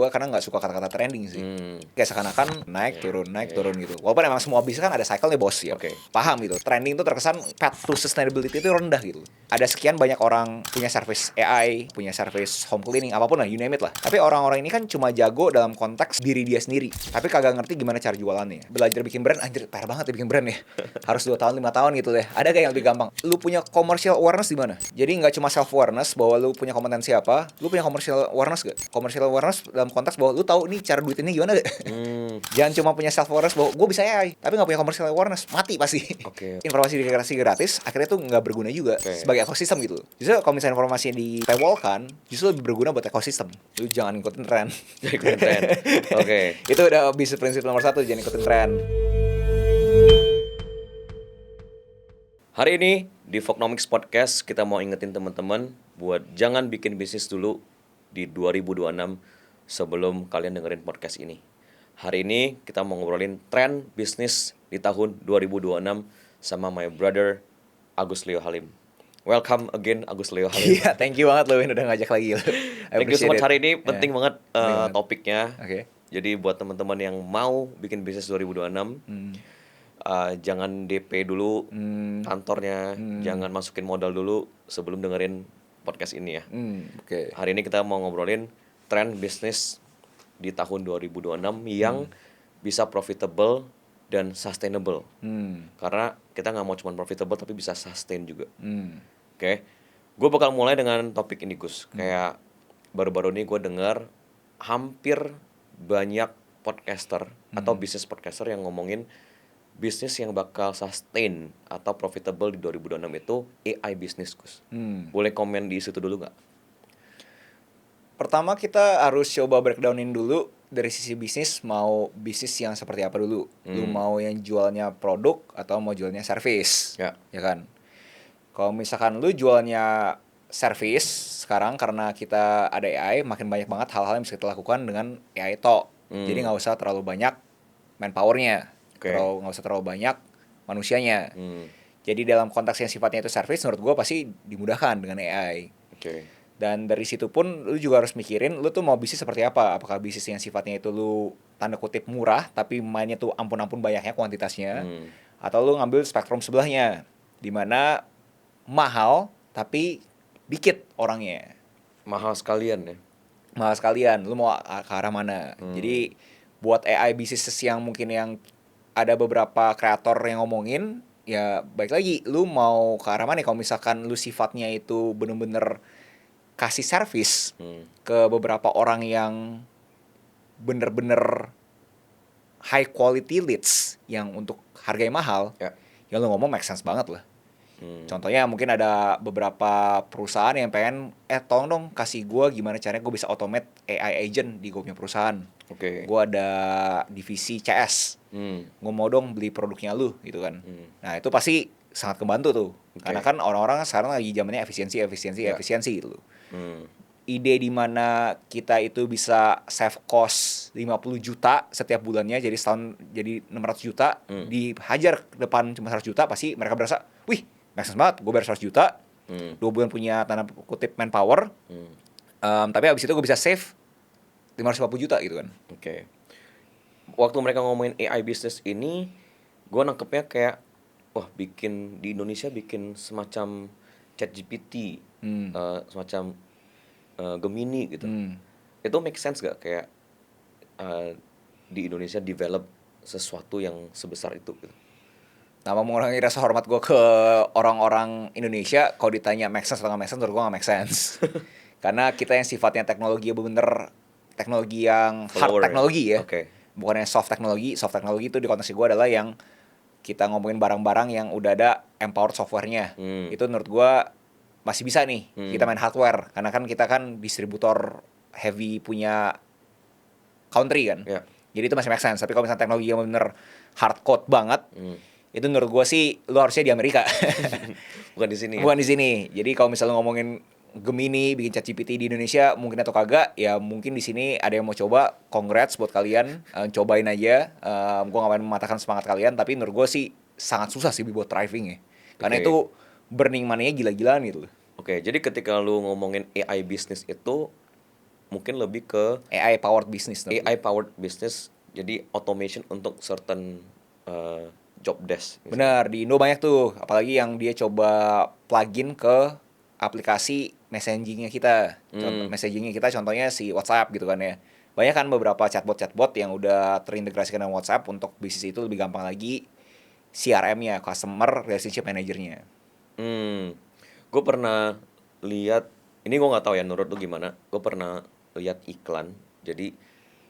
gue karena nggak suka kata-kata trending sih. Kayak seakan-akan naik turun gitu. Walaupun emang semua bisnis kan ada cycle nih bos ya. Paham gitu. Trending itu terkesan path to sustainability itu rendah gitu. Ada sekian banyak orang punya service AI, punya service home cleaning, apapun lah, you name it lah. Tapi orang-orang ini kan cuma jago dalam konteks diri dia sendiri. Tapi kagak ngerti gimana cara jualannya. Belajar bikin brand, anjir parah banget ya bikin brand ya. Harus 2 tahun 5 tahun gitu deh. Ada kayak yang lebih gampang. Lu punya commercial awareness di mana? Jadi nggak cuma self awareness bahwa lu punya kompetensi apa, lu punya commercial awareness gak? Commercial awareness dalam konteks bahwa lu tahu nih cara duitinnya gimana gak? Jangan cuma punya self awareness bahwa gue bisa AI, tapi nggak punya commercial awareness, mati pasti. Informasi dikasih gratis, akhirnya tuh nggak berguna juga sebagai ekosistem gitu. Justru kalau misalnya informasi di paywall-kan, justru lebih berguna buat ekosistem. Lu jangan ikutin tren. Itu udah bisnis prinsip nomor 1, jangan ikutin tren. Hari ini di Vognomics Podcast kita mau ingetin teman-teman buat jangan bikin bisnis dulu di 2026 sebelum kalian dengerin podcast ini. Hari ini kita mau ngobrolin tren bisnis di tahun 2026 sama my brother Agus Leo Halim. Welcome again Agus Leo Halim. Iya, thank you banget lo udah ngajak lagi. Thank you so much. Hari ini penting banget topiknya. Oke. Jadi buat teman-teman yang mau bikin bisnis 2026, jangan DP dulu kantornya, jangan masukin modal dulu sebelum dengerin podcast ini ya. Hari ini kita mau ngobrolin tren bisnis di tahun 2026 yang bisa profitable dan sustainable. Karena kita nggak mau cuma profitable tapi bisa sustain juga. Gue bakal mulai dengan topik ini Gus. Kayak baru-baru ini gue dengar hampir banyak podcaster atau bisnis podcaster yang ngomongin bisnis yang bakal sustain atau profitable di 2026 itu AI bisnis, Gus. Boleh komen di situ dulu nggak? Pertama kita harus coba breakdownin dulu dari sisi bisnis, mau bisnis yang seperti apa dulu. Lu mau yang jualnya produk atau mau jualnya service, ya kan? Kalau misalkan lu jualnya service sekarang karena kita ada AI, makin banyak banget hal-hal yang bisa kita lakukan dengan AI tok. Jadi nggak usah terlalu banyak manpowernya, nggak usah terlalu banyak manusianya. Jadi dalam konteks yang sifatnya itu service, menurut gue pasti dimudahkan dengan AI. Dan dari situ pun lu juga harus mikirin lu tuh mau bisnis seperti apa. Apakah bisnis yang sifatnya itu lu tanda kutip murah tapi mainnya tuh ampun-ampun banyaknya kuantitasnya, atau lu ngambil spektrum sebelahnya di mana mahal tapi dikit orangnya. Mahal sekalian ya. Mahal sekalian, lu mau ke arah mana? Jadi buat AI bisnis yang mungkin yang ada beberapa kreator yang ngomongin, ya baik lagi, lu mau ke arah mana? Kalau misalkan lu sifatnya itu bener-bener kasih service ke beberapa orang yang bener-bener high quality leads yang untuk harganya mahal, ya lu ngomong make sense banget lah. Contohnya mungkin ada beberapa perusahaan yang pengen tolong dong kasih gue gimana caranya gue bisa automate AI agent di gue punya perusahaan. Gue ada divisi CS, gue mau dong beli produknya lu gitu kan. Nah itu pasti sangat kebantu tuh. Karena kan orang-orang sekarang lagi zamannya efisiensi gitu. Ide di mana kita itu bisa save cost 50 juta setiap bulannya, jadi setahun jadi 600 juta, dihajar ke depan cuma 100 juta, pasti mereka berasa, wih, make sense banget, gue bayar 100 juta, 2 bulan punya tanda kutip manpower, tapi abis itu gue bisa save 550 juta gitu kan. Waktu mereka ngomongin AI business ini, gue nangkepnya kayak, wah bikin di Indonesia bikin semacam ChatGPT, semacam Gemini gitu. Itu make sense gak kayak di Indonesia develop sesuatu yang sebesar itu gitu? Nama mengurangi rasa hormat gue ke orang-orang Indonesia, kalau ditanya make sense atau gak make sense, menurut gue gak make sense. Karena kita yang sifatnya teknologi bener-bener teknologi yang hard teknologi ya, bukan yang soft teknologi. Soft teknologi itu di konteks gue adalah yang kita ngomongin barang-barang yang udah ada empowered software-nya. Itu menurut gue masih bisa nih, kita main hardware. Karena kan kita kan distributor heavy punya country kan. Jadi itu masih make sense. Tapi kalau misalnya teknologi yang bener hardcode banget, itu menurut gue sih lu harusnya di Amerika. Bukan di sini. Bukan di sini. Jadi kalau misalnya ngomongin Gemini bikin ChatGPT di Indonesia mungkin atau kagak, ya mungkin di sini ada yang mau coba. Congrats buat kalian, cobain aja. Gue gak main mematahkan semangat kalian, tapi menurut gue sih sangat susah sih buat thriving ya. Karena itu burning money-nya gila-gilaan gitu. Jadi ketika lu ngomongin AI business itu, mungkin lebih ke AI powered business. AI powered business, jadi automation untuk certain job desk. Benar, di Indo banyak tuh, apalagi yang dia coba plugin ke aplikasi messagingnya kita. Messagingnya kita contohnya si WhatsApp gitu kan ya. Banyak kan beberapa chatbot yang udah terintegrasikan dengan WhatsApp untuk bisnis itu lebih gampang lagi. CRM-nya, Customer Relationship Manager-nya. Gue pernah lihat, ini gue nggak tahu ya menurut lu gimana. Gue pernah lihat iklan, jadi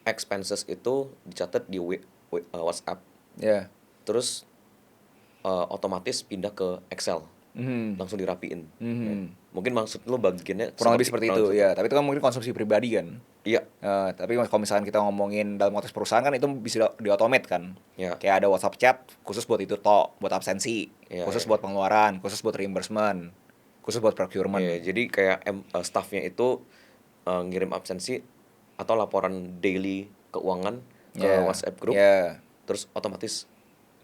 expenses itu dicatat di WhatsApp. Ya. Terus otomatis pindah ke Excel, langsung dirapiin. Mungkin maksud lo bagiannya Kurang lebih seperti itu, ya. Tapi itu kan mungkin konsumsi pribadi kan. Iya. Tapi kalau misalkan kita ngomongin dalam konteks perusahaan kan itu bisa di-automate kan. Ya. Kayak ada WhatsApp chat khusus buat itu buat absensi, khusus buat pengeluaran, khusus buat reimbursement, khusus buat procurement. Jadi kayak staffnya itu ngirim absensi atau laporan daily keuangan ke WhatsApp group, terus otomatis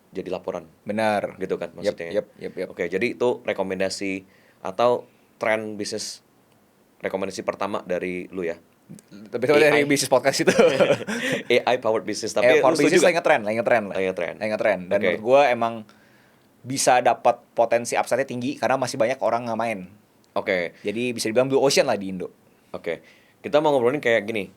jadi laporan. Benar. Gitu kan maksudnya. Yep. Oke, jadi itu rekomendasi atau tren bisnis rekomendasi pertama dari lu ya. Tapi itu dari bisnis podcast itu. AI powered business, tapi powered business lagi ngetren. Dan menurut gue emang bisa dapat potensi upside-nya tinggi karena masih banyak orang nggak main. Jadi bisa dibilang blue ocean lah di Indo. Kita mau ngobrolin kayak gini.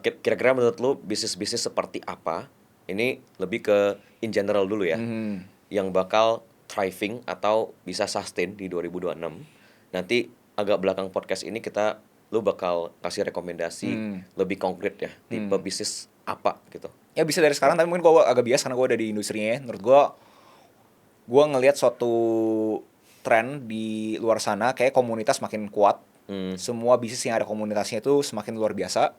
Kira-kira menurut lu bisnis-bisnis seperti apa? Ini lebih ke in general dulu ya. Yang bakal thriving atau bisa sustain di 2026. Nanti agak belakang podcast ini lu bakal kasih rekomendasi lebih konkret ya. Tipe bisnis apa gitu. Ya bisa dari sekarang, tapi mungkin gue agak bias karena gue ada di industrinya. Menurut gue ngelihat suatu tren di luar sana kayak komunitas makin kuat. Semua bisnis yang ada komunitasnya itu semakin luar biasa.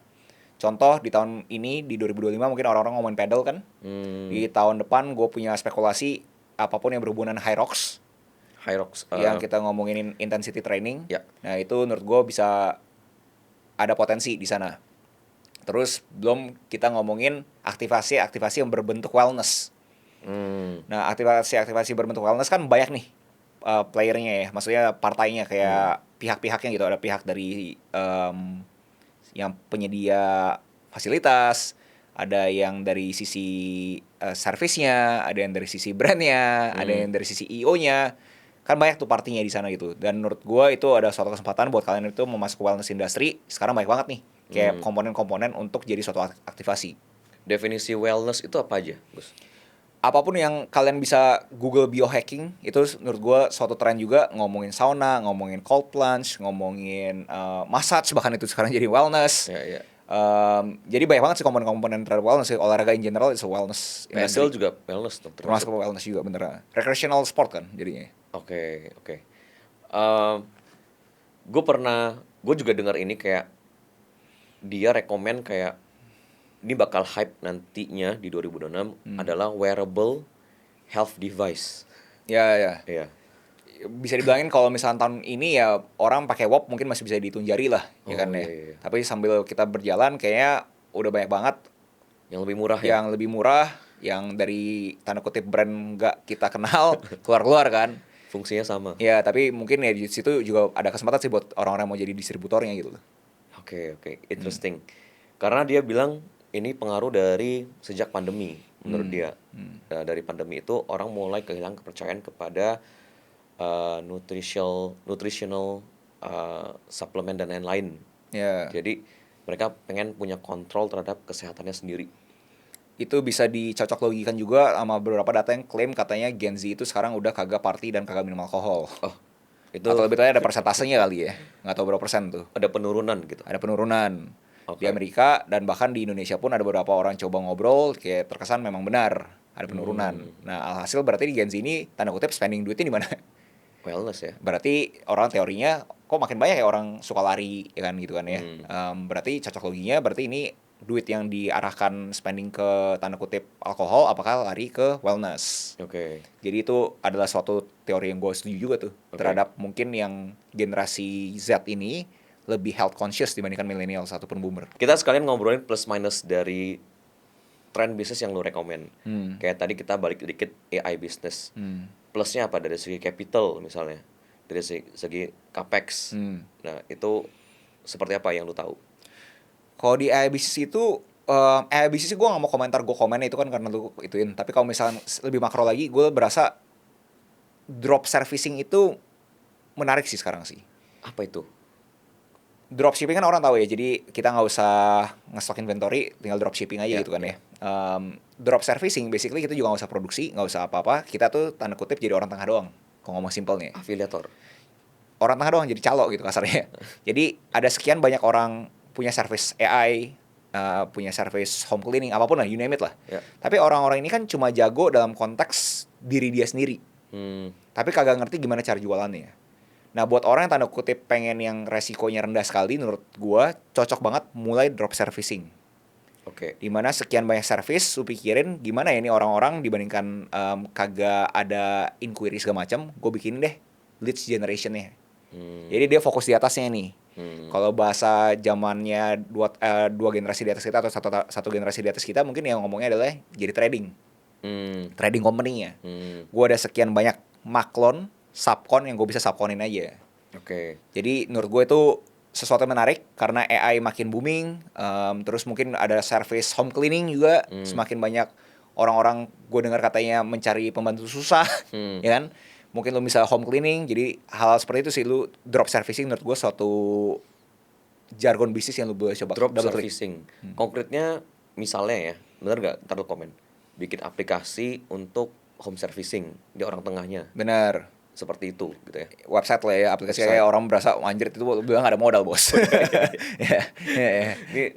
Contoh di tahun ini di 2025 mungkin orang-orang ngomongin pedal kan. Di tahun depan gue punya spekulasi apapun yang berhubungan Hyrox. Yang kita ngomongin intensity training. Nah itu menurut gue bisa ada potensi di sana. Terus belum kita ngomongin aktivasi yang berbentuk wellness. Nah aktivasi berbentuk wellness kan banyak nih playernya ya. Maksudnya partainya kayak pihak-pihaknya gitu. Ada pihak dari yang penyedia fasilitas, ada yang dari sisi servisnya, ada yang dari sisi brandnya, ada yang dari sisi EO-nya. Kan banyak tuh partinya di sana gitu. Dan menurut gue itu ada suatu kesempatan buat kalian itu memasuki wellness industry. Sekarang banyak banget nih kayak komponen-komponen untuk jadi suatu aktivasi. Definisi wellness itu apa aja, Gus? Apapun yang kalian bisa Google biohacking, itu menurut gue suatu tren juga. Ngomongin sauna, ngomongin cold plunge, ngomongin massage, bahkan itu sekarang jadi wellness. Jadi banyak banget sih komponen-komponen terhadap wellness. Olahraga in general itu wellness. PSL juga wellness tuh. Termasuk wellness juga bener. Recreational sport kan jadinya. Oke. Gue juga dengar ini kayak dia rekomen kayak ini bakal hype nantinya di 2026 adalah wearable health device. Ya. Bisa dibilangin kalau misalnya tahun ini ya orang pakai watch mungkin masih bisa dihitung jari lah, ya kan ya. Tapi sambil kita berjalan kayaknya udah banyak banget yang lebih murah yang dari tanda kutip brand nggak kita kenal keluar kan. Fungsinya sama. Ya, tapi mungkin ya di situ juga ada kesempatan sih buat orang-orang yang mau jadi distributornya gitu. Oke, interesting. Karena dia bilang ini pengaruh dari sejak pandemi menurut dia. Dari pandemi itu orang mulai kehilangan kepercayaan kepada nutritional suplemen dan lain-lain. Jadi mereka pengen punya kontrol terhadap kesehatannya sendiri. Itu bisa dicocok logikan juga sama beberapa data yang klaim katanya Gen Z itu sekarang udah kagak party dan kagak minum alkohol. Itu atau lebih tanya ada persentasenya kali ya. Nggak tahu berapa persen tuh. Ada penurunan gitu. Ada penurunan. Di Amerika dan bahkan di Indonesia pun ada beberapa orang coba ngobrol kayak terkesan memang benar ada penurunan. Nah, alhasil berarti di Gen Z ini tanda kutip spending duitnya di mana? Wellness ya. Berarti orang teorinya kok makin banyak ya orang suka lari ya kan gitu kan ya. Berarti cocok loginya berarti ini duit yang diarahkan spending ke tanda kutip alkohol apakah lari ke wellness. Jadi itu adalah suatu teori yang gue setuju juga tuh terhadap mungkin yang generasi Z ini lebih health conscious dibandingkan milenial ataupun boomer. Kita sekalian ngobrolin plus minus dari trend bisnis yang lu rekomen. Kayak tadi kita balik dikit AI business. Plusnya apa dari segi capital misalnya, dari segi capex. Nah itu seperti apa yang lu tahu? Kalau di AI bisnis itu AI bisnis gue nggak mau komentar, gue komen itu kan karena lu ituin. Tapi kalau misalnya lebih makro lagi, gue berasa drop servicing itu menarik sih sekarang sih. Apa itu? Dropshipping kan orang tahu ya, jadi kita nggak usah nge-stock inventory, tinggal dropshipping aja gitu kan ya. Drop servicing, basically kita juga nggak usah produksi, nggak usah apa-apa, kita tuh tanda kutip jadi orang tengah doang, kalau ngomong simpelnya. Afiliator. Orang tengah doang, jadi calo gitu kasarnya. Jadi ada sekian banyak orang punya service AI, punya service home cleaning, apapun lah, you name it lah. Ya. Tapi orang-orang ini kan cuma jago dalam konteks diri dia sendiri. Tapi kagak ngerti gimana cara jualannya. Nah, buat orang yang tanda kutip pengen yang resikonya rendah sekali, menurut gua cocok banget mulai drop servicing. Oke. Dimana sekian banyak service, lu pikirin gimana ya ini orang-orang dibandingkan kagak ada inquiry segala macam, gue bikin deh leads generation-nya. Jadi dia fokus di atasnya nih. Kalau bahasa zamannya dua generasi di atas kita atau satu generasi di atas kita, mungkin yang ngomongnya adalah jadi trading. Trading company-nya. Gue ada sekian banyak maklon, subcon yang gue bisa subconin aja. Oke. Jadi menurut gue itu sesuatu yang menarik karena AI makin booming, terus mungkin ada service home cleaning juga, semakin banyak orang-orang gue dengar katanya mencari pembantu susah, ya kan? Mungkin lu bisa home cleaning, jadi hal seperti itu sih, lu drop servicing menurut gue suatu jargon bisnis yang lu boleh coba. Drop servicing. Konkretnya misalnya ya, bener nggak? Ntar lu komen. Bikin aplikasi untuk home servicing di orang tengahnya. Bener. Seperti itu gitu ya. Website lah ya, aplikasi kayak orang berasa anjir itu bilang gak ada modal bos. Ini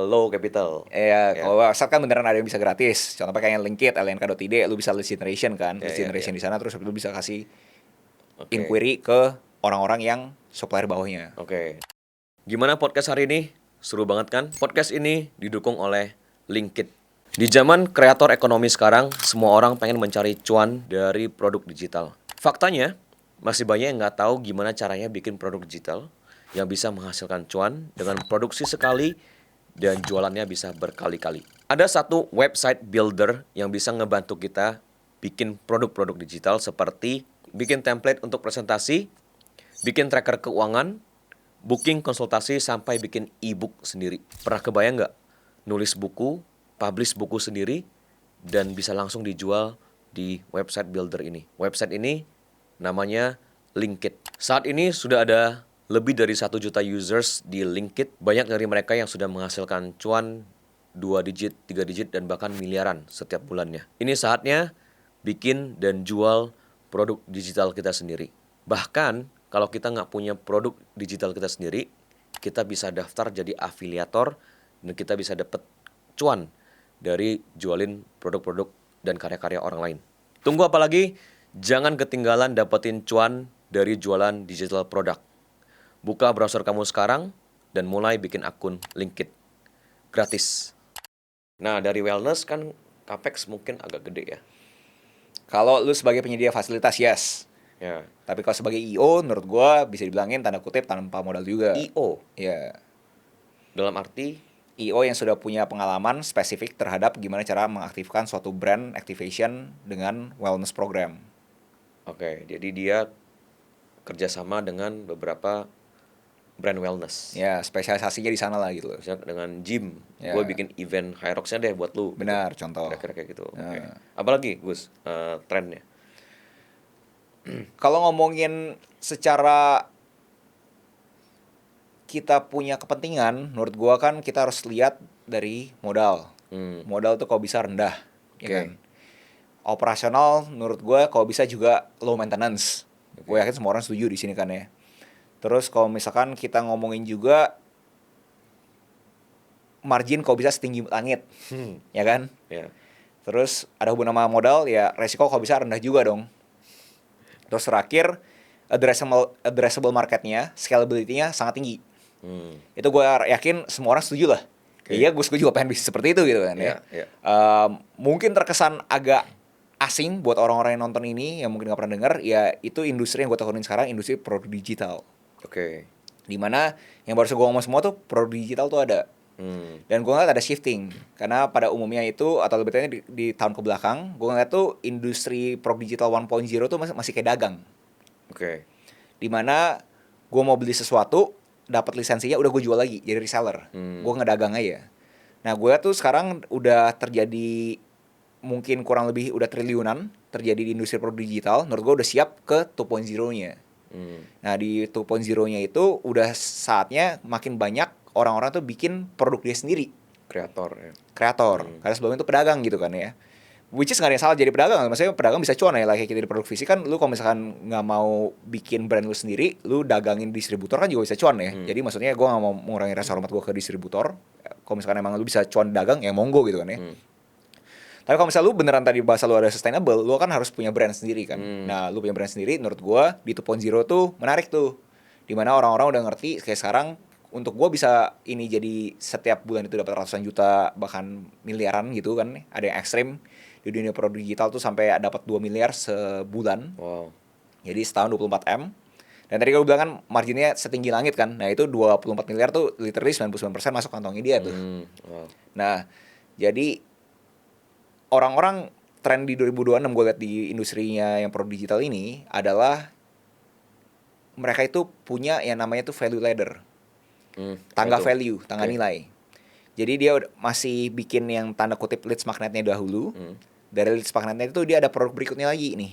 low capital. Iya, kalau website kan beneran ada yang bisa gratis. Contohnya kayak Linkit, lnk.id, lu bisa lead generation kan, lead generation di sana, terus lu bisa kasih inquiry ke orang-orang yang supplier bawahnya. Oke. Gimana podcast hari ini? Seru banget kan? Podcast ini didukung oleh Linkit. Di zaman kreator ekonomi sekarang, semua orang pengen mencari cuan dari produk digital. Faktanya, masih banyak yang nggak tahu gimana caranya bikin produk digital yang bisa menghasilkan cuan dengan produksi sekali dan jualannya bisa berkali-kali. Ada satu website builder yang bisa ngebantu kita bikin produk-produk digital seperti bikin template untuk presentasi, bikin tracker keuangan, booking konsultasi, sampai bikin e-book sendiri. Pernah kebayang nggak? Nulis buku, publish buku sendiri, dan bisa langsung dijual di website builder ini. Website ini namanya Linkit. Saat ini sudah ada lebih dari 1 juta users di Linkit. Banyak dari mereka yang sudah menghasilkan cuan 2 digit, 3 digit, dan bahkan miliaran setiap bulannya. Ini saatnya bikin dan jual produk digital kita sendiri. Bahkan kalau kita nggak punya produk digital kita sendiri, kita bisa daftar jadi afiliator dan kita bisa dapat cuan dari jualin produk-produk dan karya-karya orang lain. Tunggu apa lagi? Jangan ketinggalan dapetin cuan dari jualan digital produk. Buka browser kamu sekarang dan mulai bikin akun Linkit. Gratis. Nah, dari wellness kan capex mungkin agak gede ya. Kalau lu sebagai penyedia fasilitas, yes. Ya. Tapi kalau sebagai IO, menurut gua bisa dibilangin tanda kutip tanpa modal juga. IO? Ya. Dalam arti? IO yang sudah punya pengalaman spesifik terhadap gimana cara mengaktifkan suatu brand activation dengan wellness program. Oke, jadi dia kerjasama dengan beberapa brand wellness. Ya, spesialisasinya di sana lah gitu loh. Misalnya dengan gym, Ya. gue bikin event Hyrox-nya deh buat lu. Benar, gitu. contoh. Kira-kira kayak gitu. Oke. Apalagi, Gus, trennya? Kalau ngomongin secara kita punya kepentingan, menurut gua kan kita harus lihat dari modal. Modal tuh kalau bisa rendah, ya kan? Operasional menurut gua kalau bisa juga low maintenance. Gue yakin semua orang setuju di sini kan ya. Terus kalau misalkan kita ngomongin juga margin kalau bisa setinggi langit, ya kan? Ya. Terus ada hubungan sama modal, ya resiko kalau bisa rendah juga dong. Terus terakhir, addressable marketnya, scalability-nya sangat tinggi. Itu gue yakin semua orang setuju lah. Iya, gue setuju pengen bisnis seperti itu gitu kan ya. Mungkin terkesan agak asing buat orang-orang yang nonton ini, yang mungkin gak pernah dengar, ya itu industri yang gue tekunin sekarang, industri produk digital. Dimana yang baru gue ngomong semua tuh produk digital tuh ada. Dan gue ngeliat ada shifting. Karena pada umumnya itu, atau lebih tepatnya di tahun kebelakang, gue ngeliat tuh industri produk digital 1.0 tuh masih kayak dagang. Dimana gue mau beli sesuatu, dapat lisensinya udah gue jual lagi jadi reseller. Gue ngedagang aja. Nah, gue tuh sekarang udah terjadi mungkin kurang lebih udah triliunan terjadi di industri produk digital. Menurut gue udah siap ke 2.0-nya. Nah, di 2.0-nya itu udah saatnya makin banyak orang-orang tuh bikin produk dia sendiri. Kreator ya. Karena sebelumnya itu pedagang gitu kan ya. Which is gak ada yang salah jadi pedagang. Maksudnya pedagang bisa cuan ya. Kayak kita di produk fisik kan, lu kalau misalkan gak mau bikin brand lu sendiri, lu dagangin distributor kan juga bisa cuan ya. Jadi maksudnya gue gak mau mengurangi rasa hormat gue ke distributor. Kalau misalkan emang lu bisa cuan dagang, ya monggo gitu kan ya. Tapi kalau misalnya lu beneran tadi bahasa lu ada sustainable, lu kan harus punya brand sendiri kan. Nah, lu punya brand sendiri, menurut gue di 2.0 tuh menarik tuh. Dimana orang-orang udah ngerti kayak sekarang, untuk gue bisa ini jadi setiap bulan itu dapat ratusan juta bahkan miliaran gitu kan. Ada yang ekstrim di dunia produk digital tuh sampai dapat 2 miliar sebulan. Wow. Jadi setahun 24 M. Dan tadi gue bilang kan marginnya setinggi langit kan. Nah, itu 24 miliar tuh literally 99% masuk kantongnya dia tuh. Wow. Nah, jadi orang-orang tren di 2026 gue lihat di industrinya yang produk digital ini adalah mereka itu punya yang namanya tuh value ladder. Tangga value, tangga nilai. Jadi dia masih bikin yang tanda kutip leads magnetnya dahulu. Dari leads magnetnya itu dia ada produk berikutnya lagi nih.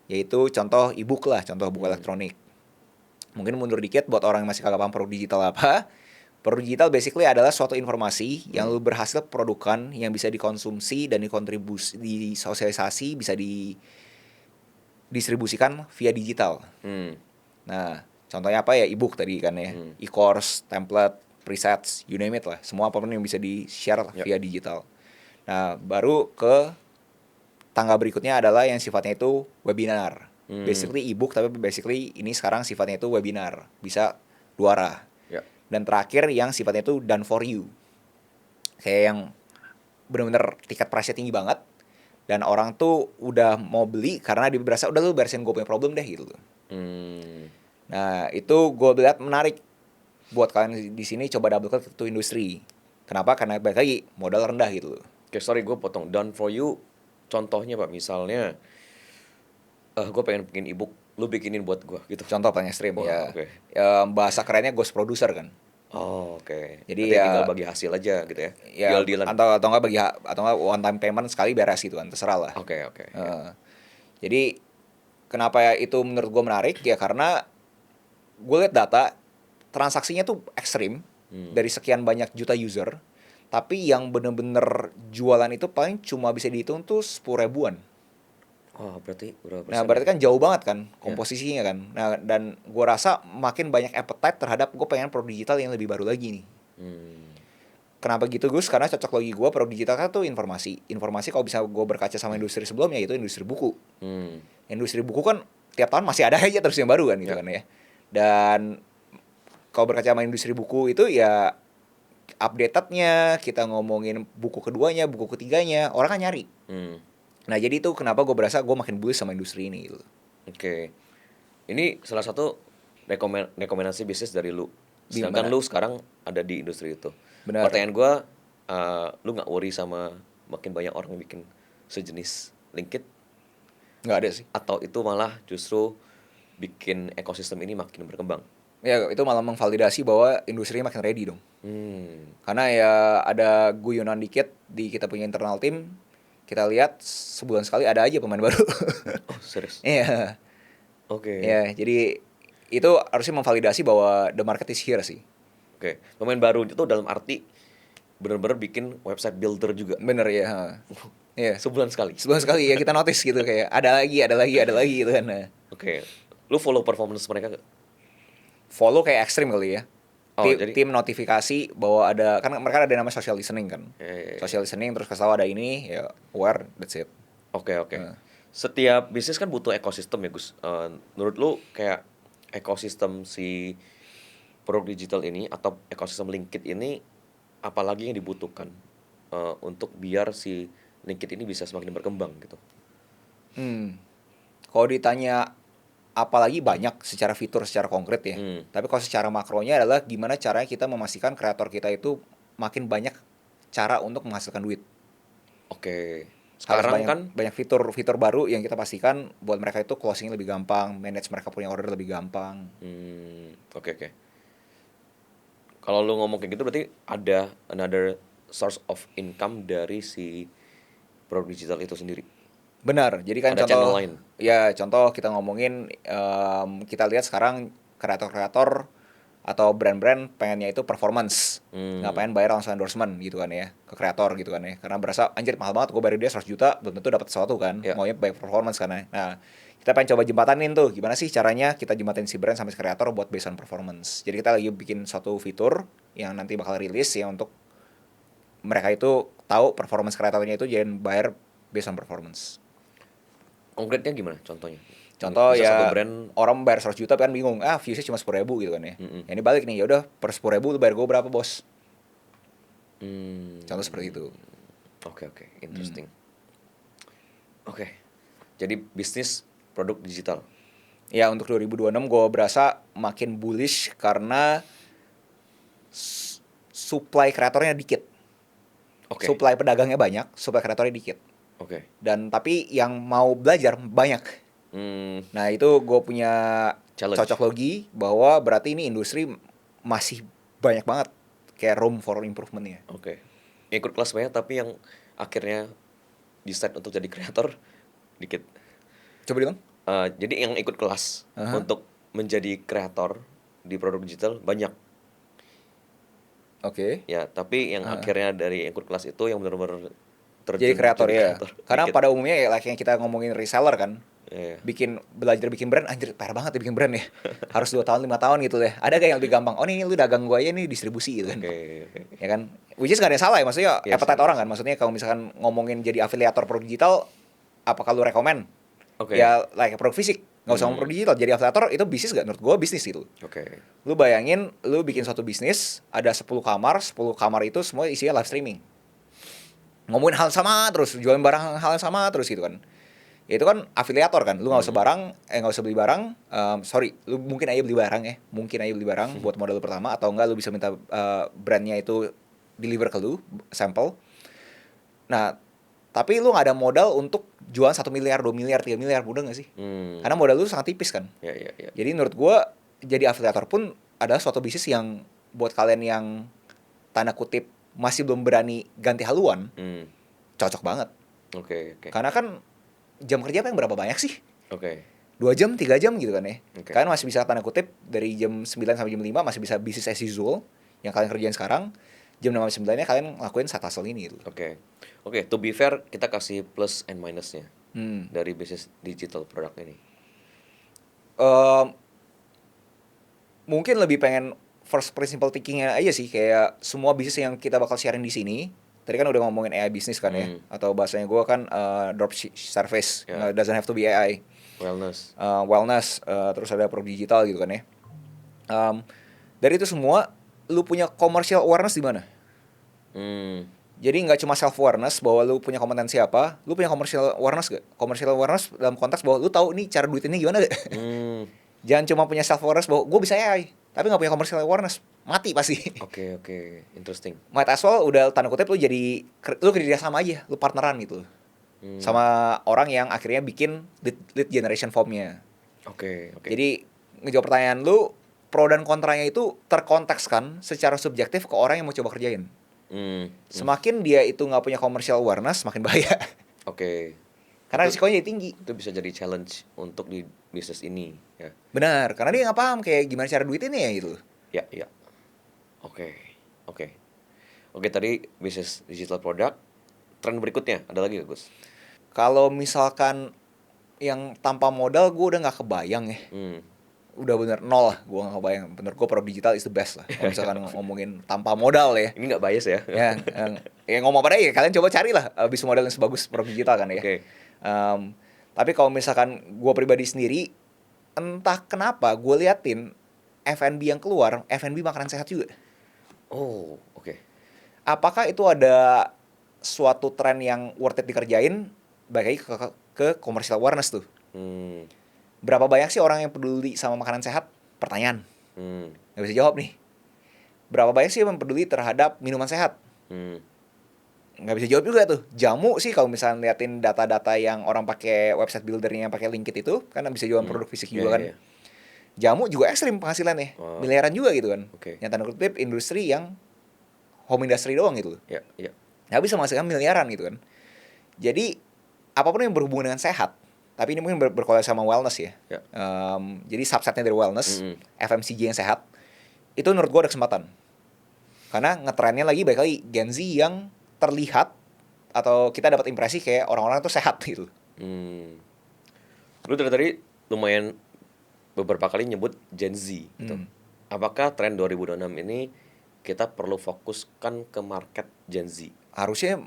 Yaitu contoh e-book lah, contoh buku elektronik. Mungkin mundur dikit buat orang yang masih kagak paham produk digital apa. Produk digital basically adalah suatu informasi yang lu berhasil produkan yang bisa dikonsumsi dan dikontribusi, disosialisasi, bisa didistribusikan via digital. Nah, contohnya apa ya? E-book tadi kan ya. E-course, template, presets, you name it lah. Semua apapun yang bisa di-share via digital. Nah, baru ke tangga berikutnya adalah yang sifatnya itu webinar. Basically e-book, tapi basically ini sekarang sifatnya itu webinar. Bisa dua arah. Dan terakhir yang sifatnya itu done for you. Kayak yang benar-benar tiket price-nya tinggi banget. Dan orang tuh udah mau beli karena dia berasa, udah lu beresin gue punya problem deh gitu. Nah, itu gue lihat menarik buat kalian di sini, coba double click ke industri. Kenapa? Karena balik lagi modal rendah gitu. Oke, sorry gue potong. Done for you contohnya Pak, misalnya gue pengen bikin e-book, lu bikinin buat gue gitu. Contoh paling ekstrim ya. Okay. Bahasa kerennya ghost producer kan. Oke. Jadi berarti ya tinggal bagi hasil aja gitu ya. Deal-dealan. Atau enggak one time payment sekali beres gitu kan, terserah lah. Oke. Jadi kenapa ya itu menurut gue menarik ya, karena gue lihat data transaksinya tuh ekstrim dari sekian banyak juta user, tapi yang bener-bener jualan itu paling cuma bisa dihitung tuh 10 ribuan. Oh, berarti berapa persen? Nah, berarti kan jauh banget kan komposisinya kan. Nah, dan gue rasa makin banyak appetite terhadap gue pengen produk digital yang lebih baru lagi nih. Kenapa gitu Gus? Karena cocok logi gue, produk digital kan tuh informasi. Informasi kalau bisa gue berkaca sama industri sebelumnya, itu industri buku. Industri buku kan tiap tahun masih ada aja terus yang baru kan gitu kan ya. Dan kalau berkaca sama industri buku itu ya updatednya, kita ngomongin buku keduanya, buku ketiganya, orang kan nyari. Nah, jadi itu kenapa gue berasa gue makin bullish sama industri ini gitu. Oke. Ini salah satu rekomendasi bisnis dari lu. Sedangkan lu sekarang ada di industri itu. Benar. Pertanyaan gue, lu gak worry sama makin banyak orang yang bikin sejenis LinkedIn? Nggak ada sih. Atau itu malah justru bikin ekosistem ini makin berkembang? Ya, itu malah memvalidasi bahwa industrinya makin ready dong. Karena ya ada guyonan dikit di kita punya internal tim. Kita lihat sebulan sekali ada aja pemain baru. Oh, serius? Iya. Oke. Ya, jadi itu harusnya memvalidasi bahwa the market is here sih. Oke. Pemain baru itu dalam arti benar-benar bikin website builder juga. Bener ya. Iya. Sebulan sekali ya, kita notice gitu kayak ada lagi gitu kan. Oke. Lu follow performance mereka gak? Follow kayak ekstrim kali ya. Jadi tim notifikasi bahwa ada, kan mereka ada nama social listening kan. Social listening terus kasih tahu ada ini ya, aware, that's it. Oke. Setiap bisnis kan butuh ekosistem ya Gus. Menurut lu kayak ekosistem si produk digital ini atau ekosistem LinkedIn ini apalagi yang dibutuhkan untuk biar si LinkedIn ini bisa semakin berkembang gitu? Kalau ditanya apalagi banyak secara fitur, secara konkret ya. Tapi kalau secara makronya adalah gimana caranya kita memastikan kreator kita itu makin banyak cara untuk menghasilkan duit. Oke. Sekarang banyak fitur baru yang kita pastikan buat mereka itu closing lebih gampang, manage mereka punya order lebih gampang. Oke. Kalau lu ngomong kayak gitu berarti ada another source of income dari si produk digital itu sendiri. Benar. Jadi kan Ada channel contoh, lain. ya contoh kita ngomongin, kita lihat sekarang kreator-kreator atau brand-brand pengennya itu performance, nggak pengen bayar langsung endorsement gitu kan ya ke kreator gitu kan ya, karena berasa anjir mahal banget, gue bayar dia 100 juta belum tentu dapat sesuatu kan, Ya. maunya bayar performance kan ya. Nah, kita pengen coba jembatanin tuh gimana sih caranya kita jembatin si brand sampai si kreator buat based on performance. Jadi kita lagi bikin suatu fitur yang nanti bakal rilis ya untuk mereka itu tahu performance kreatornya itu jadi bayar based on performance. Konkretnya gimana contohnya? Contoh Bisa ya, satu brand, orang bayar 100 juta kan bingung, viewsnya cuma 10.000 gitu kan ya. Mm-mm. Ya ini balik nih, yaudah per 10.000 lu bayar gue berapa bos? hmm, Contoh seperti itu. Oke, interesting. Oke. Jadi bisnis produk digital. Ya untuk 2026 gue berasa makin bullish karena supply kreatornya dikit. Oke. Supply pedagangnya banyak, supply kreatornya dikit. Oke. Dan tapi yang mau belajar banyak. Hmm, Nah itu gue punya Challenge. cocok logi bahwa berarti ini industri masih banyak banget kayak room for improvement-nya. Oke. Ikut kelas banyak tapi yang akhirnya decide untuk jadi kreator dikit. Coba bilang. Jadi yang ikut kelas untuk menjadi kreator di produk digital banyak. Oke. Ya, tapi yang akhirnya dari ikut kelas itu yang benar-benar terjun Jadi kreator jadi ya. kreator Karena dikit. pada umumnya ya like yang kita ngomongin reseller kan. Iya. Belajar bikin brand, anjir parah banget ya bikin brand ya. Harus 2 tahun 5 tahun gitu deh. Ada gak yang lebih gampang? Oh nih lu dagang gua aja nih distribusi gitu kan. Oke. Ya kan? Which is gak ada yang salah ya, maksudnya Iya appetite sih, orang iya kan. sih. Maksudnya kalau misalkan ngomongin jadi afiliator produk digital, apakah lu rekomend? Oke. Ya like produk fisik, nggak usah ngomong produk digital. Jadi afiliator itu bisnis gak? Menurut gua bisnis gitu. Oke. Lu bayangin, lu bikin suatu bisnis, ada 10 kamar, 10 kamar itu semua isinya live streaming. Ngomongin hal sama terus, jualan barang hal yang sama terus gitu kan. Ya itu kan afiliator kan, lu nggak usah beli barang, lu mungkin aja beli barang ya, buat modal pertama, atau enggak lu bisa minta brandnya itu deliver ke lu sampel. Nah tapi lu nggak ada modal untuk jual 1 miliar, 2 miliar, 3 miliar, mudah nggak sih? Karena modal lu sangat tipis kan. Ya. Jadi menurut gua jadi afiliator pun adalah suatu bisnis yang buat kalian yang tanda kutip masih belum berani ganti haluan, cocok banget. Oke. Karena kan jam kerja yang berapa banyak sih? Oke. 2 jam, 3 jam gitu kan ya. Oke. Kalian masih bisa tanda kutip dari jam 9 sampai jam 5 masih bisa bisnis as usual yang kalian kerjain sekarang. Jam 6 sampai 9-nya kalian lakuin side hustle ini gitu. Oke, to be fair kita kasih plus and minusnya Hmm. dari bisnis digital produk ini. Mungkin lebih pengen first principle thinking-nya aja sih, kayak semua bisnis yang kita bakal sharing di sini. Tadi kan udah ngomongin AI bisnis kan ya, atau bahasanya gue kan drop service, Yeah. doesn't have to be AI. Wellness. Terus ada produk digital gitu kan ya. Dari itu semua, lu punya commercial awareness di mana? Jadi nggak cuma self awareness bahwa lu punya kompetensi apa, lu punya commercial awareness gak? Commercial awareness dalam konteks bahwa lu tahu nih cara duit ini gimana gak? Jangan cuma punya self awareness bahwa gue bisa AI, tapi nggak punya commercial awareness, mati pasti. Oke, interesting. Might as well udah tanda kutip lu kerja sama aja, lu partneran gitu. Sama orang yang akhirnya bikin lead generation formnya. Oke. Jadi ngejawab pertanyaan lu, pro dan kontranya itu terkontekskan secara subjektif ke orang yang mau coba kerjain. Semakin dia itu nggak punya commercial awareness, semakin bahaya. Oke. Karena risikonya jadi tinggi. Itu bisa jadi challenge untuk di bisnis ini ya. Benar, karena dia nggak paham kayak gimana cara duit ini ya gitu. Ya. Oke, tadi bisnis digital product. Tren berikutnya ada lagi gak, Gus? Kalau misalkan yang tanpa modal, gue udah nggak kebayang ya. Udah bener nol lah, gue nggak kebayang. Bener, gue produk digital is the best lah. Kalau misalkan ngomongin tanpa modal ya. Ini nggak bias ya? Ya ngomong apa ya, kalian coba carilah bisnis model yang sebagus produk digital kan ya. Oke. Tapi kalau misalkan gue pribadi sendiri, entah kenapa gue liatin F&B yang keluar, F&B makanan sehat juga. Oh, oke. Apakah itu ada suatu tren yang worth it dikerjain? Baik lagi ke commercial awareness tuh. Berapa banyak sih orang yang peduli sama makanan sehat? Pertanyaan. Nggak bisa jawab nih. Berapa banyak sih yang peduli terhadap minuman sehat? Nggak bisa jawab juga tuh. Jamu sih kalau misalnya liatin data-data yang orang pakai website buildernya yang pakai Linkit itu, kan bisa jualan produk fisik juga kan. Jamu juga ekstrim penghasilannya, miliaran juga gitu kan. Yang tanda kutip industri yang home industry doang gitu. Nggak bisa menghasilkan miliaran gitu kan. Jadi apapun yang berhubungan dengan sehat, tapi ini mungkin berkorelasi sama wellness ya. Jadi subsetnya dari wellness, FMCG yang sehat, itu menurut gue ada kesempatan. Karena ngetrennya lagi baik lagi Gen Z yang terlihat atau kita dapat impresi kayak orang-orang itu sehat gitu. Lu dari tadi lumayan beberapa kali nyebut Gen Z gitu. Apakah tren 2026 ini kita perlu fokuskan ke market Gen Z? Harusnya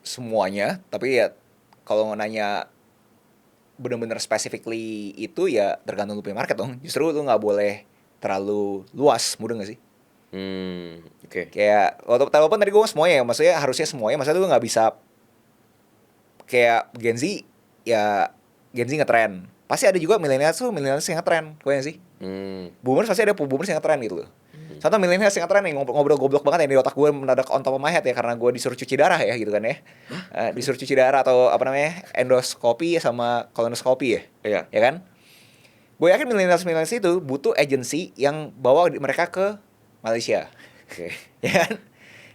semuanya, tapi ya kalau nanya benar-benar specifically itu ya tergantung lu punya market dong. Justru lu nggak boleh terlalu luas, mudah nggak sih? Kayak walaupun tadi gue semuanya, maksudnya harusnya semuanya, maksudnya lu nggak bisa kayak Gen Z ya Gen Z ngetren. Pasti ada juga milenial yang ngetren, gue sih. Boomers pasti ada boomers yang ngetren gitu loh. Contoh milenial yang ngetren nih, ngobrol goblok banget ya di otak gue mendadak on top of my head ya, karena gue disuruh cuci darah ya gitu kan ya. Disuruh cuci darah atau apa namanya, endoskopi sama kolonoskopi ya. Ya kan? Gue yakin milenial itu butuh agency yang bawa mereka ke Malaysia. Ya kan?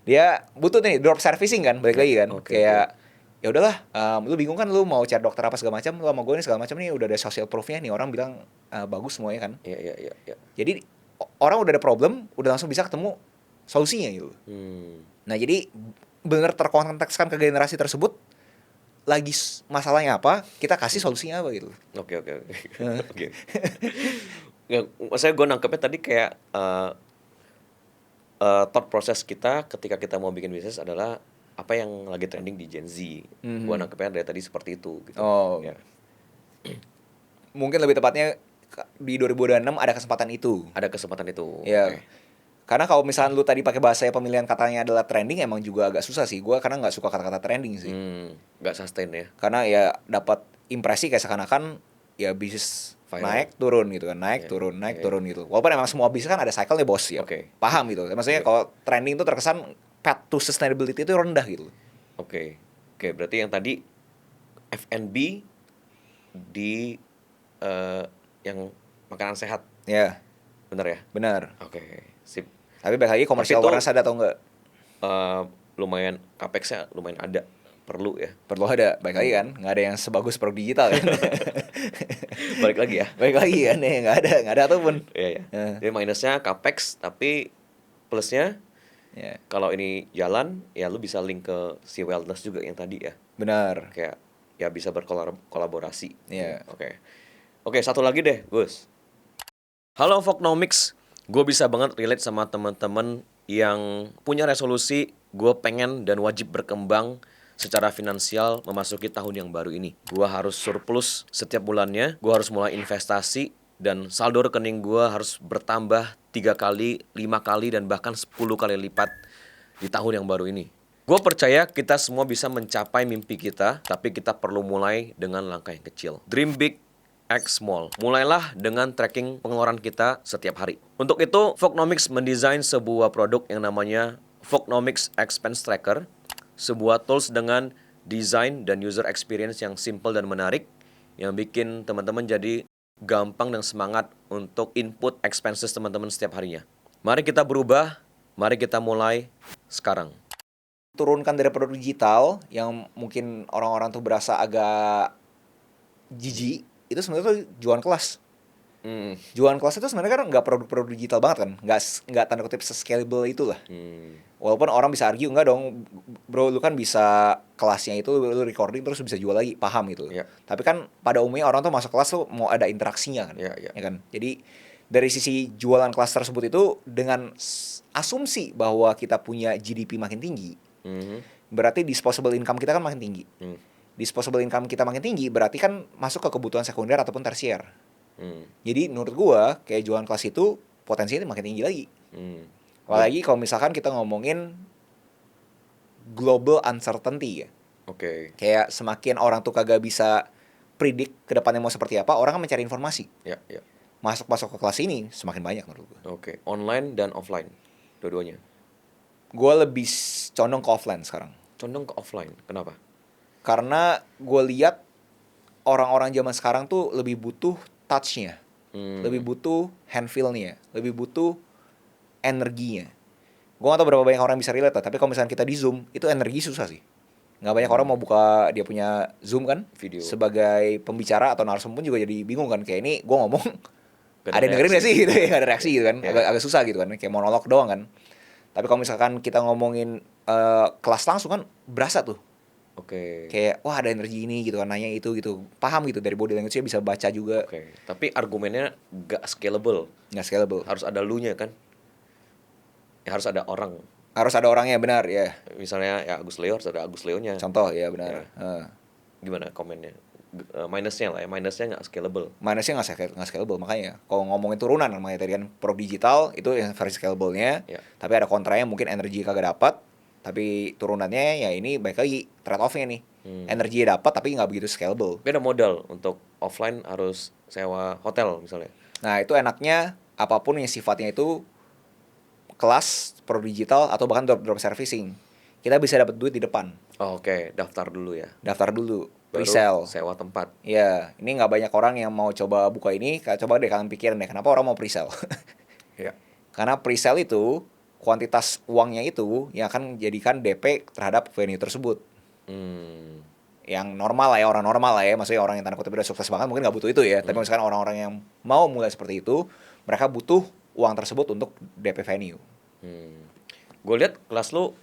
Dia butuh nih drop servicing kan, balik lagi kan. Kayak ya udahlah, lu bingung kan, lu mau cari dokter apa segala macam, lu sama gue nih segala macam nih udah ada social proofnya nih, orang bilang bagus semuanya kan. Jadi orang udah ada problem, udah langsung bisa ketemu solusinya gitu. Nah jadi bener terkontekskan ke generasi tersebut, lagi masalahnya apa, kita kasih solusinya apa gitu. Oke. Maksudnya gue nangkepnya tadi kayak thought process kita ketika kita mau bikin bisnis adalah apa yang lagi trending di Gen Z. Gue nangkepnya dari tadi seperti itu gitu. Mungkin lebih tepatnya di 2026 ada kesempatan itu. Ya. Karena kalau misalnya lu tadi pakai bahasa pemilihan katanya adalah trending, emang juga agak susah sih. Gue karena nggak suka kata-kata trending sih. Nggak sustain ya. Karena ya dapat impresi kayak seakan-akan ya bisnis naik turun gitu kan, naik turun gitu. Walaupun emang semua bisnis kan ada cycle-nya bos ya. Paham gitu. Maksudnya kalau trending itu terkesan path to sustainability itu rendah gitu. Oke, berarti yang tadi F&B di yang makanan sehat. Ya. Benar ya? Benar. Oke, sip. Tapi balik lagi komersial awareness ada atau enggak? Lumayan capex-nya lumayan ada, perlu ya. Perlu ada, balik lagi kan, nggak ada yang sebagus produk digital kan. Balik lagi kan nih, nggak ada ataupun. Iya. Jadi minusnya capex, tapi plusnya kalau ini jalan, ya lu bisa link ke si wellness juga yang tadi ya. Benar. Kayak ya bisa berkolaborasi. Iya. Oke, satu lagi deh, Gus. Halo Voknomics, gue bisa banget relate sama teman-teman yang punya resolusi gue pengen dan wajib berkembang secara finansial memasuki tahun yang baru ini. Gue harus surplus setiap bulannya, gue harus mulai investasi, dan saldo rekening gue harus bertambah 3 kali, 5 kali, dan bahkan 10 kali lipat di tahun yang baru ini. Gue percaya kita semua bisa mencapai mimpi kita, tapi kita perlu mulai dengan langkah yang kecil. Dream big, act small. Mulailah dengan tracking pengeluaran kita setiap hari. Untuk itu, Voknomics mendesain sebuah produk yang namanya Voknomics Expense Tracker, sebuah tools dengan desain dan user experience yang simple dan menarik, yang bikin teman-teman jadi gampang dan semangat untuk input expenses teman-teman setiap harinya. Mari kita berubah, mari kita mulai sekarang. Turunkan dari produk digital yang mungkin orang-orang tuh berasa agak jijik, itu sebenarnya tuh jualan kelas. Jualan kelas itu sebenarnya kan nggak produk-produk digital banget kan, nggak tanda kutip scalable itulah. Walaupun orang bisa argue enggak dong, bro, lu kan bisa kelasnya itu lu recording terus bisa jual lagi, paham gitu. Tapi kan pada umumnya orang tuh masuk kelas tuh mau ada interaksinya kan, ya kan. Jadi dari sisi jualan kelas tersebut itu dengan asumsi bahwa kita punya GDP makin tinggi, berarti disposable income kita kan makin tinggi. Disposable income kita makin tinggi berarti kan masuk ke kebutuhan sekunder ataupun tersier. Jadi menurut gua kayak jualan kelas itu potensinya makin tinggi lagi. Apalagi kalau misalkan kita ngomongin global uncertainty ya. Kayak semakin orang tuh kagak bisa predict ke depannya mau seperti apa, orang kan mencari informasi. Masuk ke kelas ini semakin banyak menurut gua. Online dan offline, dua-duanya. Gua lebih condong ke offline sekarang. Condong ke offline, kenapa? Karena gue lihat orang-orang zaman sekarang tuh lebih butuh touch-nya. lebih butuh hand feel-nya, lebih butuh energinya. Gue gak tau berapa banyak orang bisa relate lah, tapi kalau misalnya kita di Zoom, itu energi susah sih. Gak banyak orang mau buka dia punya Zoom kan, Video. sebagai pembicara atau narsum pun juga jadi bingung kan, kayak ini gue ngomong Gak ada yang dengerin gak sih gitu ya, gak ada reaksi gitu kan, Ya. agak susah gitu kan, kayak monolog doang kan. Tapi kalau misalkan kita ngomongin kelas langsung kan berasa tuh, Oke. kayak wah ada energi ini gitu kan, nanya itu gitu, paham gitu dari body language-nya, bisa baca juga. Oke. Tapi argumennya gak scalable. Nggak scalable, Harus ada lu-nya kan. Ya, harus ada orang. harus ada orangnya, benar ya. Misalnya ya Agus Leo harus ada Agus Leo-nya. Contoh ya benar. Gimana komennya? Minusnya lah ya, minusnya nggak scalable. Minusnya nggak scalable, makanya kalau ngomongin turunan namanya tadi kan, pro digital itu yang versi scalable-nya. Ya. Tapi ada kontranya, mungkin energi kagak dapat, tapi turunannya ya ini baik lagi trade off-nya nih. Energi dapat tapi nggak begitu scalable. Beda modal. Untuk offline harus sewa hotel misalnya. Nah itu enaknya apapun yang sifatnya itu kelas, pro digital, atau bahkan drop servicing, kita bisa dapat duit di depan. Oh, oke, daftar dulu ya. Daftar dulu, Baru pre-sale. sewa tempat. Ya, ini nggak banyak orang yang mau coba buka ini. Coba deh kalian pikirin deh, kenapa orang mau pre-sale? Ya. Karena pre-sale itu, kuantitas uangnya itu yang akan jadikan DP terhadap venue tersebut. Yang normal lah ya, orang normal lah ya, maksudnya orang yang tanda kutip udah sukses banget mungkin nggak butuh itu ya. Tapi misalkan orang-orang yang mau mulai seperti itu, mereka butuh uang tersebut untuk DP venue. Gue lihat kelas lu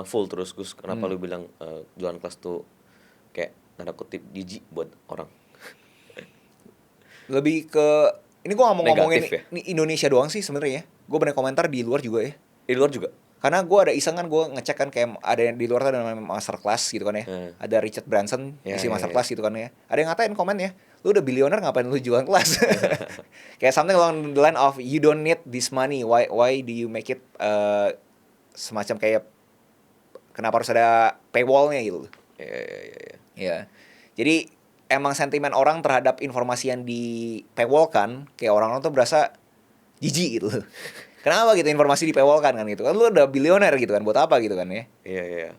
full terus, Gus. Kenapa lu bilang jualan kelas tuh kayak tanda kutip jijik buat orang? Lebih ke, ini gue nggak mau ngomongin Negatif ya? ini Indonesia doang sih sebenarnya. Gue banyak komentar di luar juga ya. Di luar juga? Karena gue ada iseng kan, gue ngecek kan kayak ada yang di luar tuh ada namanya masterclass gitu kan ya. Ada Richard Branson isi masterclass gitu kan ya. Ada yang ngatain komen ya, lu udah bilioner ngapain lu jualan kelas? Kayak something along the line of you don't need this money, why do you make it semacam kayak kenapa harus ada paywallnya gitu. Ya. Jadi emang sentimen orang terhadap informasi yang di paywall kan, kayak orang-orang tuh berasa jijik gitu. Kenapa gitu informasi di paywall kan gitu kan, lu udah bilioner gitu kan, buat apa gitu kan ya. Iya.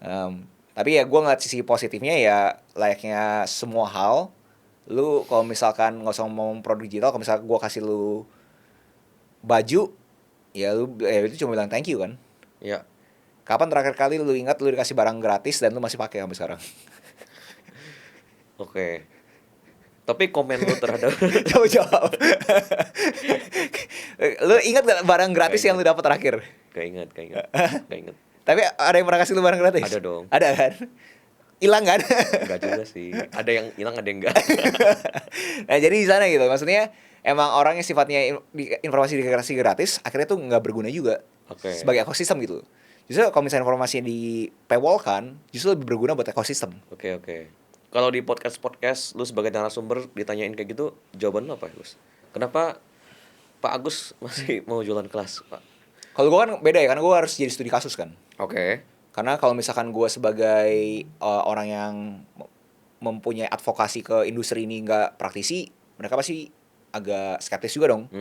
Tapi ya gue ngeliat sisi positifnya ya, layaknya semua hal, lu kalau misalkan nggak usah ngomong produk digital, kalau misalkan gue kasih lu baju, ya lu itu cuma bilang thank you kan. Iya. Kapan terakhir kali lu ingat lu dikasih barang gratis dan lu masih pakai sampai sekarang? Oke. Tapi komen lu terhadap Jawab. Lu ingat gak barang gratis yang lu dapat terakhir? Gak ingat. Tapi ada yang pernah kasih lu barang gratis? Ada dong. Ada kan? Hilang kan? Enggak juga sih. Ada yang hilang, ada yang enggak. Nah jadi di sana gitu, maksudnya emang orang yang sifatnya informasi dikasih gratis, akhirnya tuh nggak berguna juga. Sebagai ekosistem gitu. Justru kalau misalnya informasi di paywall kan, justru lebih berguna buat ekosistem. Oke. Kalau di podcast lu sebagai narasumber ditanyain kayak gitu, jawaban lu apa, Gus? Kenapa Pak Agus masih mau jualan kelas, Pak? Kalau gue kan beda ya, karena gue harus jadi studi kasus kan. Oke. Karena kalau misalkan gue sebagai orang yang mempunyai advokasi ke industri ini nggak praktisi, mereka pasti agak skeptis juga dong.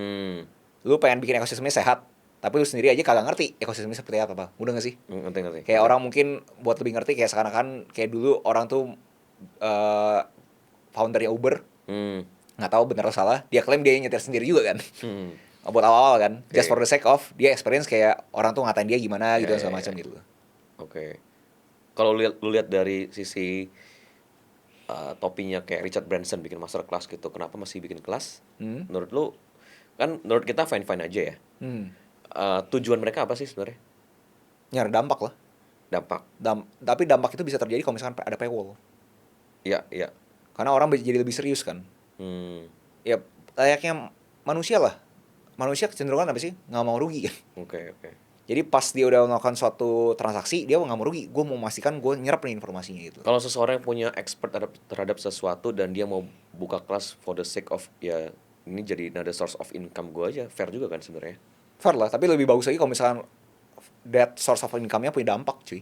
Lu pengen bikin ekosistemnya sehat, tapi lu sendiri aja kagak ngerti ekosistemnya seperti apa. Udah gak sih? Ngerti. Kayak orang mungkin buat lebih ngerti, kayak sekarang kayak dulu orang tuh foundernya Uber nggak tahu benar atau salah, dia klaim dia nyetir sendiri juga kan. Buat awal-awal kan, just for the sake of dia experience, kayak orang tuh ngatain dia gimana gitu segala macam gitu. Oke. Kalau lu lihat dari sisi topinya kayak Richard Branson bikin masterclass gitu, kenapa masih bikin kelas? Menurut lu, kan menurut kita fine aja ya. Tujuan mereka apa sih sebenarnya? Nyari dampak lah. Tapi dampak itu bisa terjadi kalau misalkan ada paywall. Iya. Karena orang jadi lebih serius kan. Ya layaknya manusia lah. Manusia kecenderungan apa sih? Nggak mau rugi kan. Oke. Jadi pas dia udah melakukan suatu transaksi, dia nggak mau rugi. Gue mau memastikan gue nyerap nih informasinya gitu. Kalau seseorang yang punya expert terhadap sesuatu dan dia mau buka kelas for the sake of, ya ini jadi another source of income gue aja, fair juga kan sebenarnya. Fair lah, tapi lebih bagus lagi kalau misalkan that source of income-nya punya dampak cuy.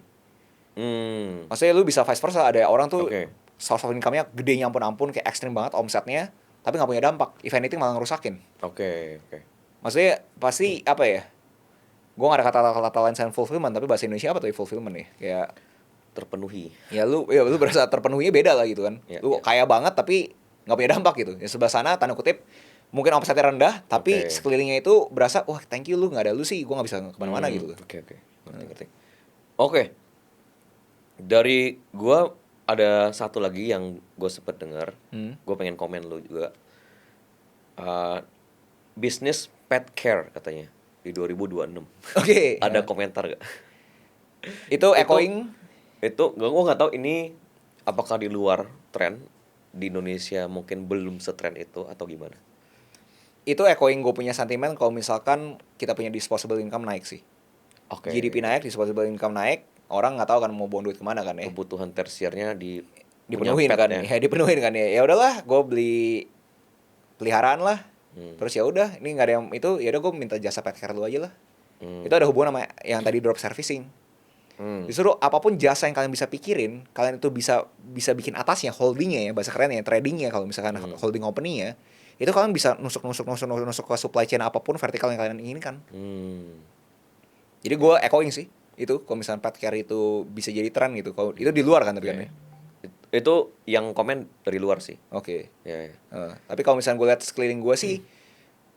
Maksudnya lu bisa vice versa, ada orang tuh source of income-nya gedenya ampun-ampun, kayak ekstrim banget omsetnya, tapi nggak punya dampak. If anything malah ngerusakin. Oke. Maksudnya pasti apa ya? Gue gak ada kata-kata lain selain fulfillment, tapi bahasa Indonesia apa tuh fulfillment ya? Kayak terpenuhi. Ya lu berasa terpenuhinya beda lah gitu kan. Ya, lu kaya banget tapi nggak punya dampak gitu. Ya sebelah sana tanda kutip mungkin omsetnya rendah, tapi Oke. sekelilingnya itu berasa, wah thank you lu, nggak ada lu sih, gue nggak bisa kemana-mana gitu. Oke. Ngerti. Oke. Dari gua ada satu lagi yang gue sempet dengar. Gue pengen komen lu juga. Bisnis pet care katanya di 2026. Oke. Ada komentar gak? Itu echoing. Itu gue nggak tahu ini apakah di luar tren, di Indonesia mungkin belum setren itu atau gimana. Itu echoing gue punya sentimen kalau misalkan kita punya disposable income naik sih. Oke. GDP naik, disposable income naik, orang nggak tahu kan mau buang duit kemana kan ya. Kebutuhan tersiernya Dipenuhin punya pet kan ya. ya, dipenuhin kan ya. Ya udahlah, gue beli peliharaan lah. Terus ya udah, ini nggak ada yang itu, ya udah gue minta jasa pet care lu aja lah. Itu ada hubungan sama yang tadi drop servicing. Justru apapun jasa yang kalian bisa pikirin, kalian itu bisa bikin atasnya, holdingnya ya, bahasa kerennya, tradingnya kalau misalkan holding company-nya, itu kalian bisa nusuk ke supply chain apapun vertikal yang kalian inginkan. Jadi gue echoing sih itu, kalau misalkan pet care itu bisa jadi tren gitu. Kalau itu di luar kan tapi kan ya. Itu yang komen dari luar sih. Oke. Ya. Tapi kalau misalkan gue lihat sekeliling gue sih,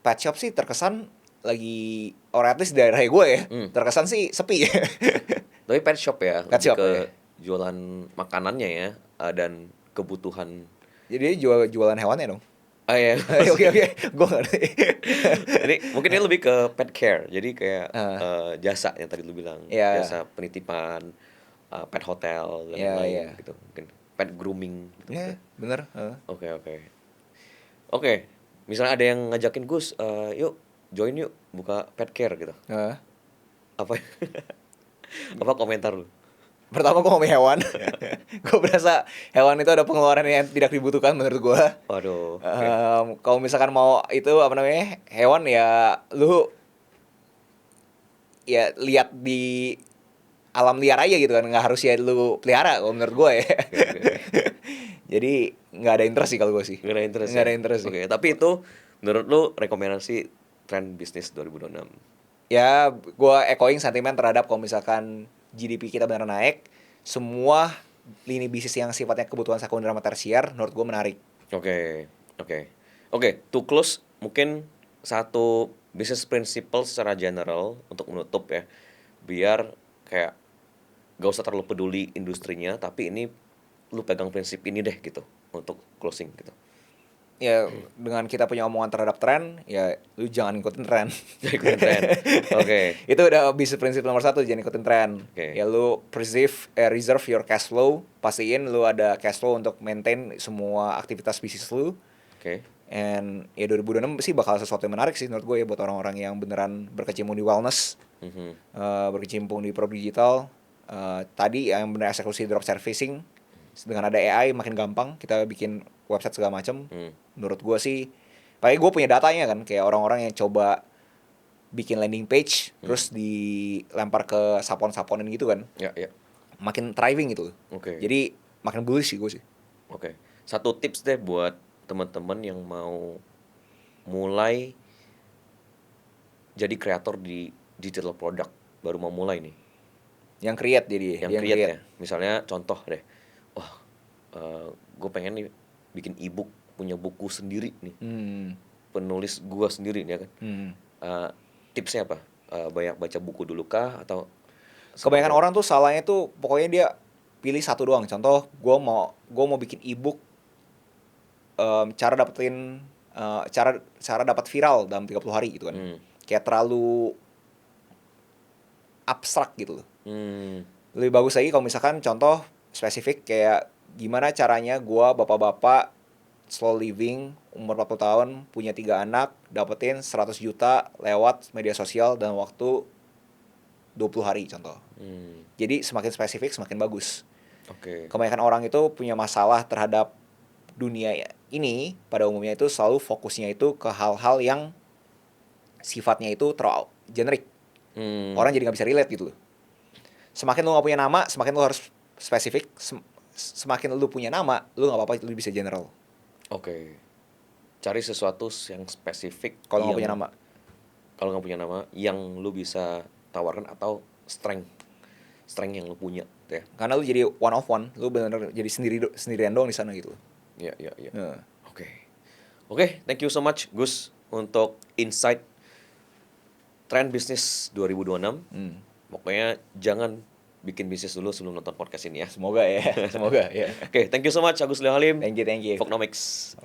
pet shop sih terkesan lagi, or at least daerah gue ya, terkesan sih sepi. Tapi pet shop ya, Pet shop, ke ya. jualan makanannya ya, dan kebutuhan. Jadi jualan hewannya dong. Ya. Oke, gue ngerti. Jadi mungkin ini lebih ke pet care. Jadi kayak jasa yang tadi lu bilang, jasa penitipan, pet hotel dan lain-lain gitu. Mungkin pet grooming gitu. Ya, bener. Oke. Oke, misalnya ada yang ngajakin Gus, yuk join yuk buka pet care gitu. Apa apa komentar lu? Pertama gue ngomong hewan. Gue berasa hewan itu ada pengeluaran yang tidak dibutuhkan menurut gue. Waduh. Kalau misalkan mau itu apa namanya, hewan ya lu ya lihat di alam liar aja gitu kan, nggak harus ya lu pelihara kalau menurut gue ya. Jadi nggak ada interest sih kalau gue sih. Nggak ada interest sih. Oke, tapi itu menurut lu rekomendasi tren bisnis 2026? Ya, gue echoing sentimen terhadap kalau misalkan GDP kita benar naik, semua lini bisnis yang sifatnya kebutuhan sekunder sama tersier, menurut gue menarik. Oke, to close mungkin satu business principle secara general untuk menutup ya, biar kayak gak usah terlalu peduli industrinya, tapi ini lu pegang prinsip ini deh gitu untuk closing gitu. Ya, dengan kita punya omongan terhadap tren, ya lu jangan ikutin tren. Ikutin tren. Oke. Itu udah bisnis prinsip nomor 1, jangan ikutin tren. Okay. Ya lu reserve your cash flow, pastiin lu ada cash flow untuk maintain semua aktivitas bisnis lu. Oke. And ya 2026 sih bakal sesuatu yang menarik sih menurut gue ya, buat orang-orang yang beneran berkecimpung di wellness, berkecimpung di produk digital. Tadi yang bener eksekusi drop servicing, dengan ada AI makin gampang kita bikin website segala macam. Menurut gue sih, paling gue punya datanya kan, kayak orang-orang yang coba bikin landing page terus dilempar ke sapon-saponin gitu kan. Ya. Makin thriving gitu. Oke. Jadi makin bullish sih gue sih. Oke. Satu tips deh buat teman-teman yang mau mulai jadi kreator di digital product, baru mau mulai nih. Yang create jadi. Yang create ya. Misalnya contoh deh. Wah, gue pengen nih bikin ebook, punya buku sendiri nih. Penulis gue sendiri nih ya kan. Tipsnya apa? Banyak baca buku dulu kah atau? Kebanyakan orang tuh salahnya tuh pokoknya dia pilih satu doang. Contoh, gue mau bikin ebook, cara dapat viral dalam 30 hari gitu kan. Kayak terlalu abstrak gitu loh. Lebih bagus lagi kalau misalkan contoh spesifik kayak gimana caranya gue bapak-bapak slow living, umur 40 tahun, punya 3 anak, dapetin 100 juta lewat media sosial dalam waktu 20 hari contoh. Jadi semakin spesifik semakin bagus. Kebanyakan orang itu punya masalah terhadap dunia ini, pada umumnya itu selalu fokusnya itu ke hal-hal yang sifatnya itu terlalu generik. Orang jadi gak bisa relate gitu loh. Semakin lu gak punya nama, semakin lu harus spesifik. Semakin lu punya nama, lu gak apa-apa, lu bisa general. Oke. Cari sesuatu yang spesifik. Kalau gak punya nama. Kalau gak punya nama, yang lu bisa tawarkan atau strength yang lu punya ya. Karena lu jadi one of one, lu benar-benar jadi sendirian doang di sana gitu. Iya. Oke. Oke, thank you so much Gus untuk insight tren bisnis 2026. Pokoknya jangan bikin bisnis dulu sebelum nonton podcast ini ya. Semoga ya, semoga ya. Oke, thank you so much Agus Leo Halim. Thank you. Vognomics.